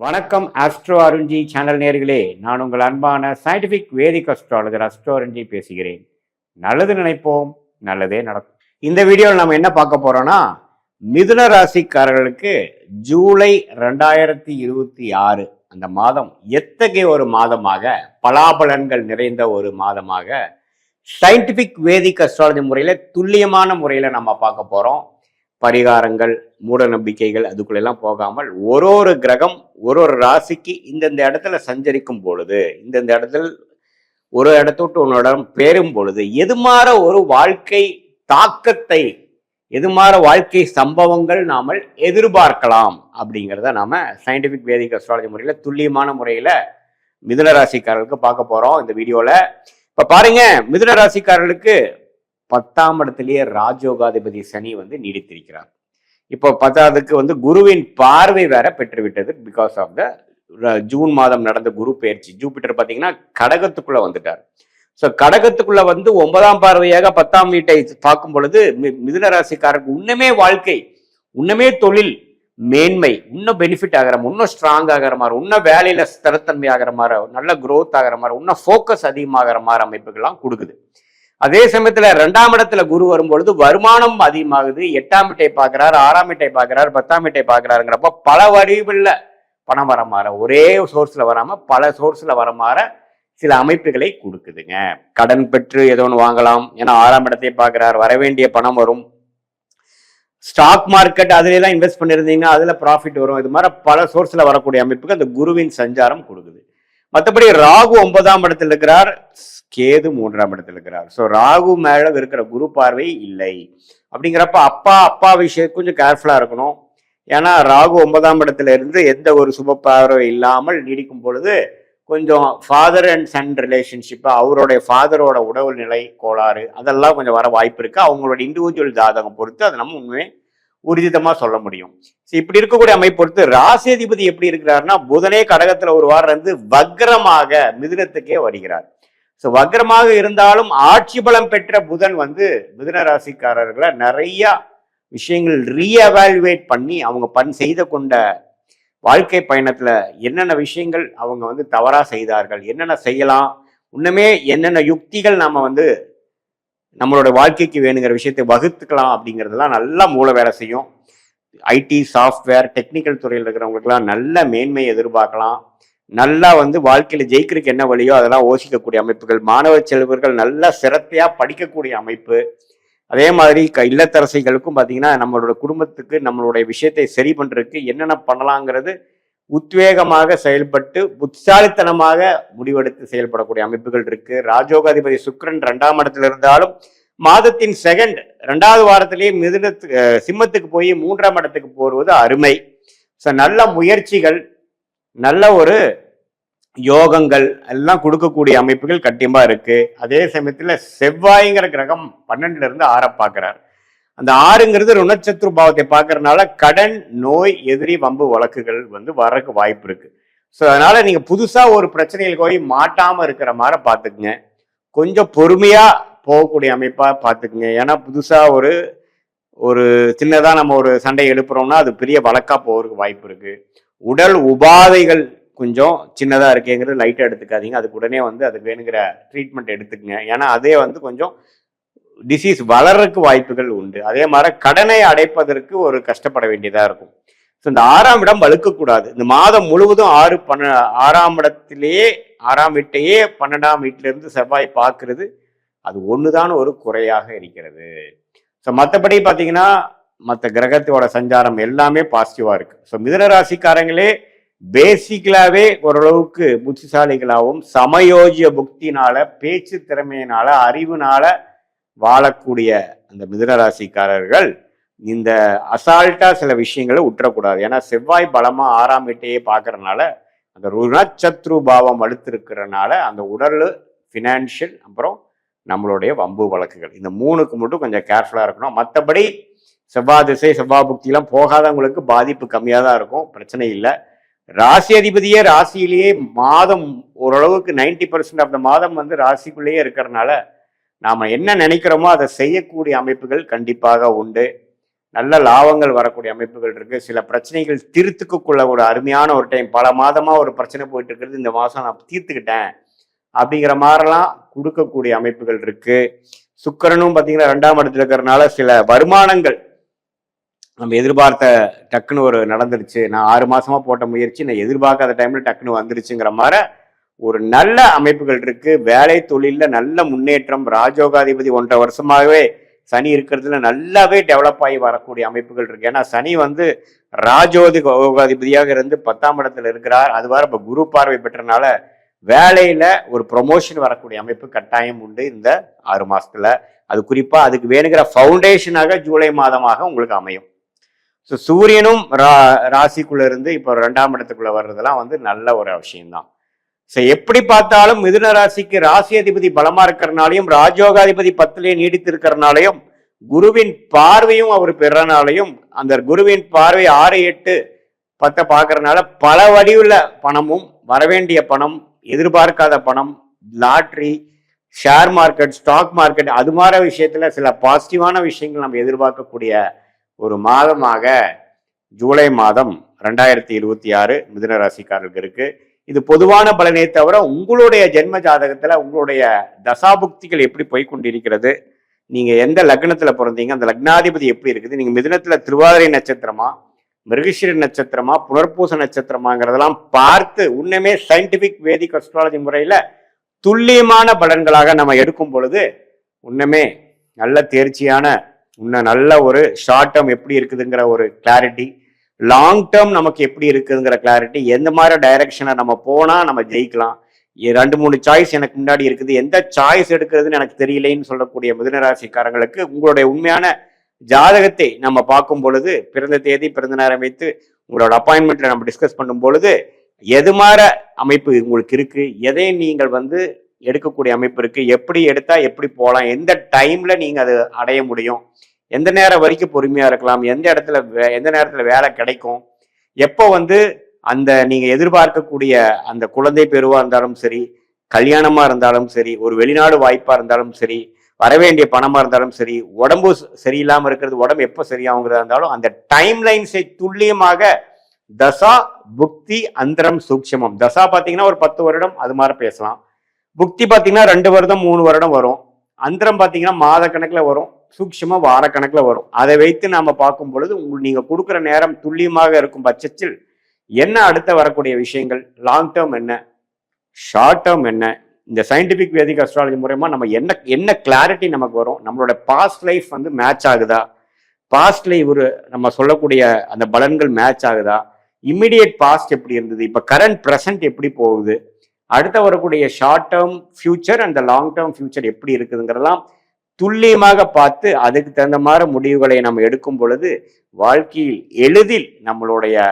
வணக்கம் astro Arunji channel நேர்களே, நான் உங்கள் அன்பான சயின்டிபிக் வேதிக் அஸ்ட்ராலஜர் அஸ்ட்ரோ அருண்ஜி பேசுகிறேன். நல்லது நினைப்போம், நல்லதே நடக்கும். இந்த வீடியோவில் நம்ம என்ன பார்க்க போறோம்னா, மிதுன ராசிக்காரர்களுக்கு ஜூலை 2026 அந்த மாதம் எத்தகைய ஒரு மாதமாக, பலாபலன்கள் நிறைந்த ஒரு மாதமாக சயின்டிபிக் வேதிக் அஸ்ட்ராலஜி முறையில் துல்லியமான முறையில் நம்ம பார்க்க போறோம். பரிகாரங்கள், மூட நம்பிக்கைகள் அதுக்குள்ளெல்லாம் போகாமல் ஒரு கிரகம் ஒரு ராசிக்கு இந்தந்த இடத்துல சஞ்சரிக்கும் பொழுது, இந்தந்த இடத்துல ஒரு இடத்தோட்டு உன்னோட பேரும் பொழுது எதுமாற ஒரு வாழ்க்கை தாக்கத்தை, எதுமாற வாழ்க்கை சம்பவங்கள் நாம எதிர்பார்க்கலாம் அப்படிங்கிறத நாம சயின்டிபிக் வேதிக் அஸ்ட்ராலஜி முறையில துல்லியமான முறையில மிதுன ராசிக்காரர்களுக்கு பார்க்க போறோம் இந்த வீடியோல. இப்ப பாருங்க, மிதுன ராசிக்காரர்களுக்கு 10ஆம் இடத்திலேயே ராஜயோகாதிபதி சனி நீடித்திருக்கிறார். இப்போ 10ஆவதுக்கு குருவின் பார்வை வேற பெற்றுவிட்டது. பிகாஸ் ஆஃப் த ஜூன் மாதம் நடந்த குரு பயிற்சி. ஜூபிட்டர் பார்த்தீங்கன்னா கடகத்துக்குள்ள வந்துட்டார். ஸோ கடகத்துக்குள்ள 9ஆம் பார்வையாக 10ஆம் வீட்டை பார்க்கும் பொழுது மிதுன ராசிக்காரருக்கு இன்னுமே வாழ்க்கை, இன்னுமே தொழில் மேன்மை, இன்னும் பெனிஃபிட் ஆகிற மாதிரி, இன்னும் ஸ்ட்ராங் ஆகிற மாதிரி, இன்னும் வேலையில ஸ்திரத்தன்மை ஆகிற மாதிரி, நல்ல குரோத் ஆகிற மாதிரி, இன்னும் ஃபோக்கஸ் அதிகமாகிற மாதிரி அமைப்புகள்லாம் கொடுக்குது. அதே சமயத்துல 2ஆம் இடத்துல குரு வரும்பொழுது வருமானம் அதிகமாகுது. 8ஆம் வீட்டை பார்க்கிறார், 6ஆம் வீட்டை பார்க்கிறார், 10ஆம் வீட்டை பார்க்கிறாருங்கிறப்ப பல வடிவில் பணம் வர மாற, ஒரே சோர்ஸ்ல வராம பல சோர்ஸ்ல வர மாற சில அமைப்புகளை கொடுக்குதுங்க. கடன் பெற்று ஏதோ ஒன்று வாங்கலாம், ஏன்னா 6ஆம் இடத்தை பார்க்கிறார், வர வேண்டிய பணம் வரும். ஸ்டாக் மார்க்கெட் அதுல எல்லாம் இன்வெஸ்ட் பண்ணிருந்தீங்கன்னா அதுல ப்ராஃபிட் வரும். இது மாதிரி பல சோர்ஸ்ல வரக்கூடிய அமைப்புக்கு அந்த குருவின் சஞ்சாரம் கொடுக்குது. மற்றபடி ராகு 9ஆம் இடத்தில் இருக்கிறார், கேது 3ஆம் இடத்துல இருக்கிறார். ஸோ ராகு மேல இருக்கிற குரு பார்வை இல்லை. அப்படிங்கிறப்ப அப்பா விஷயம் கொஞ்சம் கேர்ஃபுல்லா இருக்கணும். ஏன்னா ராகு 9ஆம் இடத்துல இருந்து எந்த ஒரு சுப பார்வை இல்லாமல் நீடிக்கும் பொழுது கொஞ்சம் ஃபாதர் அண்ட் சன் ரிலேஷன்ஷிப், அவருடைய ஃபாதரோட உடல் நிலை கோளாறு அதெல்லாம் கொஞ்சம் வர வாய்ப்பு இருக்கு. அவங்களோட இண்டிவிஜுவல் ஜாதகம் பொறுத்து அதை நம்ம உண்மையே உறுதிதமா சொல்ல முடியும். இப்படி இருக்கக்கூடிய அமைப்பு பொறுத்து ராசியதிபதி எப்படி இருக்கிறாருன்னா, புதனே கடகத்துல ஒரு வாரம் இருந்து வக்ரமாக மிதுனத்துக்கே வருகிறார். ஸோ வக்ரமாக இருந்தாலும் ஆட்சி பலம் பெற்ற புதன் மிதுன ராசிக்காரர்களை நிறைய விஷயங்கள் ரீஎவாலுவேட் பண்ணி அவங்க செய்த கொண்ட வாழ்க்கை பயணத்துல என்னென்ன விஷயங்கள் அவங்க தவறா செய்தார்கள், என்னென்ன செய்யலாம், இன்னுமே என்னென்ன யுக்திகள் நாம நம்மளோட வாழ்க்கைக்கு வேணுங்கிற விஷயத்தை வகுத்துக்கலாம் அப்படிங்கிறதுலாம் நல்லா மூல வேலை செய்யும். ஐடி, சாஃப்ட்வேர், டெக்னிக்கல் துறையில் இருக்கிறவங்களுக்குலாம் நல்ல மேன்மையை எதிர்பார்க்கலாம். நல்லா வாழ்க்கையில ஜெயிக்கிறதுக்கு என்ன வழியோ அதெல்லாம் யோசிக்கக்கூடிய அமைப்புகள், மாணவ செல்வர்கள் நல்லா சிரத்தையா படிக்கக்கூடிய அமைப்பு. அதே மாதிரி இல்லத்தரசிகளுக்கும் பார்த்தீங்கன்னா நம்மளோட குடும்பத்துக்கு நம்மளுடைய விஷயத்தை சரி பண்றதுக்கு என்னென்ன பண்ணலாங்கிறது உத்வேகமாக செயல்பட்டு புத்திசாலித்தனமாக முடிவெடுத்து செயல்படக்கூடிய அமைப்புகள் இருக்கு. ராஜயோகாதிபதி சுக்கிரன் 2ஆம் இடத்துல இருந்தாலும் மாதத்தின் 2வது வாரத்திலேயே சிம்மத்துக்கு போய் 3ஆம் இடத்துக்கு போடுவது அருமை. ஸோ நல்ல முயற்சிகள், நல்ல ஒரு யோகங்கள் எல்லாம் கொடுக்கக்கூடிய அமைப்புகள் கண்டிப்பா இருக்கு. அதே சமயத்துல செவ்வாய்ங்கிற கிரகம் 12ல இருந்து 6 பார்க்கிறார். அந்த 6ங்கிறது ருணச்சத்ரு பாவத்தை பார்க்கறதுனால கடன், நோய், எதிரி, வம்பு வழக்குகள் வரக்கு வாய்ப்பு இருக்கு. ஸோ அதனால நீங்க புதுசா ஒரு பிரச்சனைகள் போய் மாட்டாம இருக்கிற மாதிரி பார்த்துக்குங்க. கொஞ்சம் பொறுமையா போகக்கூடிய அமைப்பா பார்த்துக்குங்க. ஏன்னா புதுசா ஒரு சின்னதா நம்ம ஒரு சண்டை எழுப்புறோம்னா அது பெரிய வழக்கா போறதுக்கு வாய்ப்பு இருக்கு. உடல் உபாதைகள் கொஞ்சம் சின்னதா இருக்கேங்கிறது லைட்டா எடுத்துக்காதீங்க. அதுக்கு உடனே அதுக்கு வேணுங்கிற ட்ரீட்மெண்ட் எடுத்துக்கங்க. ஏன்னா அதே கொஞ்சம் டிசீஸ் வளர்றதுக்கு வாய்ப்புகள் உண்டு. அதே மாதிரி கடனை அடைப்பதற்கு ஒரு கஷ்டப்பட வேண்டியதா இருக்கும். ஸோ இந்த 6ஆம் இடம் வலுக்கக்கூடாது. இந்த மாதம் முழுவதும் 6ஆம் இடத்திலேயே 6ஆம் வீட்டையே 12ஆம் வீட்டில இருந்து செவ்வாய் பார்க்கறது அது ஒண்ணுதான் ஒரு குறையாக இருக்கிறது. ஸோ மற்றபடி பார்த்தீங்கன்னா மற்ற கிரகத்தோட சஞ்சாரம் எல்லாமே பாசிட்டிவா இருக்கு. ஸோ மிதுன ராசிக்காரங்களே பேசிக்கலாவே ஓரளவுக்கு புத்திசாலிகளாகவும் சமயோஜிய புக்தினால, பேச்சு திறமையினால, அறிவுனால வாழக்கூடிய அந்த மிதுன ராசிக்காரர்கள் இந்த அசால்ட்டா சில விஷயங்களை விட்டுறக்கூடாது. ஏன்னா செவ்வாய் பலமா 6ஆம் வீட்டையே பார்க்கறதுனால, அந்த ருணச்சத்ரு பாவம் வலுத்திருக்கிறதுனால அந்த உடல், ஃபினான்ஷியல், அப்புறம் நம்மளுடைய வம்பு வழக்குகள், இந்த 3க்கு மட்டும் கொஞ்சம் கேர்ஃபுல்லா இருக்கணும். மற்றபடி செவ்வாய் திசை, செவ்வாய் புக்தியெல்லாம் போகாதவங்களுக்கு பாதிப்பு கம்மியாக தான் இருக்கும், பிரச்சனை இல்லை. ராசி அதிபதியே ராசியிலேயே மாதம் ஓரளவுக்கு 90% ஆஃப் த மாதம் ராசிக்குள்ளேயே இருக்கிறதுனால நாம என்ன நினைக்கிறோமோ அதை செய்யக்கூடிய அமைப்புகள் கண்டிப்பாக உண்டு. நல்ல லாபங்கள் வரக்கூடிய அமைப்புகள் இருக்கு. சில பிரச்சனைகள் தீர்த்துக்குள்ள ஒரு அருமையான ஒரு டைம், பல மாதமா ஒரு பிரச்சனை போயிட்டு இருக்கிறது, இந்த மாசம் நான் தீர்த்துக்கிட்டேன் அப்படிங்கிற மாதிரிலாம் கொடுக்கக்கூடிய அமைப்புகள் இருக்கு. சுக்கிரனும் பார்த்தீங்கன்னா 2ஆம் இடத்துல இருக்கிறதுனால சில வருமானங்கள் நம்ம எதிர்பார்த்த டக்குன்னு ஒரு நடந்துருச்சு, நான் 6 மாசமா போட்ட முயற்சி நான் எதிர்பார்க்காத டைம்ல டக்குன்னு வந்துருச்சுங்கிற மாதிரி ஒரு நல்ல அமைப்புகள் இருக்கு. வேலை தொழில நல்ல முன்னேற்றம். ராஜயோகாதிபதி 1.5 வருஷமாகவே சனி இருக்கிறதுல நல்லாவே டெவலப் ஆகி வரக்கூடிய அமைப்புகள் இருக்கு. ஏன்னா சனி வந்து ராஜயோகாதிபதியாக இருந்து 10ஆம் இடத்துல இருக்கிறார். அது வர இப்ப குரு பார்வை பெற்றனால வேலையில ஒரு ப்ரொமோஷன் வரக்கூடிய அமைப்பு கட்டாயம் உண்டு இந்த 6 மாசத்துல. அது குறிப்பா அதுக்கு வேணுங்கிற ஃபவுண்டேஷனாக ஜூலை மாதமாக உங்களுக்கு அமையும். ஸோ சூரியனும் ராசிக்குள்ள இருந்து இப்போ 2ஆம் இடத்துக்குள்ள வர்றதெல்லாம் வந்து நல்ல ஒரு விஷயம்தான். ஸோ எப்படி பார்த்தாலும் மிதுன ராசிக்கு ராசி அதிபதி பலமா இருக்கிறனாலையும் ராஜயோகாதிபதி 10லே நீடித்து இருக்கிறனாலையும் குருவின் பார்வையும் அவர் பெறனாலையும் அந்த குருவின் பார்வை 6, 8, 10 பார்க்கறதுனால பல வடிவுள்ள பணமும் வரவேண்டிய பணம், எதிர்பார்க்காத பணம், lottery, share market, stock market, அது மாதிரி விஷயத்துல சில பாசிட்டிவான விஷயங்கள் நம்ம எதிர்பார்க்கக்கூடிய ஒரு மாதமாக ஜூலை மாதம் 2026 மிதுன ராசிக்காரர்களுக்கு இருக்கு. இது பொதுவான பலனே தவிர உங்களுடைய ஜென்ம ஜாதகத்துல உங்களுடைய தசாபுக்திகள் எப்படி போய்கொண்டிருக்கிறது, நீங்க எந்த லக்னத்துல பிறந்தீங்க, அந்த லக்னாதிபதி எப்படி இருக்குது, நீங்க மிதுனத்துல திருவாதிரை நட்சத்திரமா, மிருகஷிர நட்சத்திரமா, புனர்பூச நட்சத்திரமாங்கிறதெல்லாம் பார்த்து உண்மையுமே சயின்டிபிக் வேதிக் அஸ்ட்ராலஜி முறையில துல்லியமான பலன்களாக நம்ம எடுக்கும் பொழுது உண்மையுமே நல்ல தேர்ச்சியான நல்ல ஒரு ஷார்ட் டேர்ம் எப்படி இருக்குதுங்கிற ஒரு கிளாரிட்டி, லாங் டேர்ம் நமக்கு எப்படி இருக்குதுங்கிற கிளாரிட்டி, எந்த மாதிரி டைரக்ஷனை நம்ம போனா நம்ம ஜெயிக்கலாம், 2-3 சாய்ஸ் எனக்கு முன்னாடி இருக்குது, எந்த சாய்ஸ் எடுக்கிறதுன்னு எனக்கு தெரியலைன்னு சொல்லக்கூடிய மிதுனராசிக்காரங்களுக்கு உங்களுடைய உண்மையான ஜாதகத்தை நம்ம பார்க்கும் பொழுது, பிறந்த தேதி பிறந்த நேரம் வைத்து உங்களோட அப்பாயின்மெண்ட்ல நம்ம டிஸ்கஸ் பண்ணும் பொழுது எது மாதிரி அமைப்பு உங்களுக்கு இருக்கு, எதை நீங்கள் வந்து எடுக்கக்கூடிய அமைப்பு இருக்கு, எப்படி எடுத்தா எப்படி போகலாம், எந்த டைம்ல நீங்க அதை அடைய முடியும், எந்த நேரம் வரைக்கும் பொறுமையா இருக்கலாம், எந்த நேரத்துல வேலை கிடைக்கும், எப்போ வந்து அந்த நீங்க எதிர்பார்க்கக்கூடிய அந்த குழந்தை பெறுவா இருந்தாலும் சரி, கல்யாணமா இருந்தாலும் சரி, ஒரு வெளிநாடு வாய்ப்பா இருந்தாலும் சரி, வரவேண்டிய பணமா இருந்தாலும் சரி, உடம்பு சரியில்லாம இருக்கிறது உடம்பு எப்போ சரியாகுங்கிறதா இருந்தாலும் அந்த டைம் லைன்ஸை துல்லியமாக தசா புக்தி அந்தரம் சூக்ஷமம். தசா பாத்தீங்கன்னா ஒரு 10 வருடம் அது மாதிரி பேசலாம், புக்தி பாத்தீங்கன்னா 2 வருடம் 3 வருடம் வரும், அந்தரம் பாத்தீங்கன்னா மாத கணக்குல வரும், சூக்ஷமா வார கணக்குல வரும். அதை வைத்து நாம பார்க்கும் பொழுது நீங்க கொடுக்குற நேரம் துல்லியமாக இருக்கும் பட்சத்தில் என்ன அடுத்த வரக்கூடிய விஷயங்கள், லாங் டேர்ம் என்ன, ஷார்ட் டேர்ம் என்ன, இந்த சயின்டிபிக் வேதிக் அஸ்ட்ராலஜி மூலமா நம்ம என்ன கிளாரிட்டி நமக்கு வரும், நம்மளோட பாஸ்ட் லைஃப் வந்து மேட்ச் ஆகுதா, பாஸ்ட் லைஃப் நம்ம சொல்லக்கூடிய அந்த பலன்கள் மேட்ச் ஆகுதா, இம்மிடியேட் பாஸ்ட் எப்படி இருந்தது, இப்ப கரண்ட் பிரசன்ட் எப்படி போகுது, அடுத்த வரக்கூடிய ஷார்ட் டேர்ம் ஃபியூச்சர் அந்த லாங் டேர்ம் ஃபியூச்சர் எப்படி இருக்குதுங்கிறதெல்லாம் துல்லியமாக பார்த்து அதுக்கு தகுந்த மாதிரி முடிவுகளை நம்ம எடுக்கும் பொழுது வாழ்க்கையில் எளிதில் நம்மளுடைய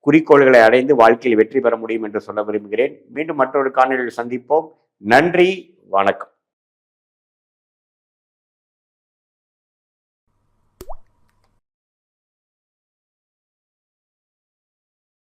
குறிக்கோள்களை அடைந்து வாழ்க்கையில் வெற்றி பெற முடியும் என்று சொல்ல விரும்புகிறேன். மீண்டும் மற்றொரு காணொளியில் சந்திப்போம். நன்றி, வணக்கம்.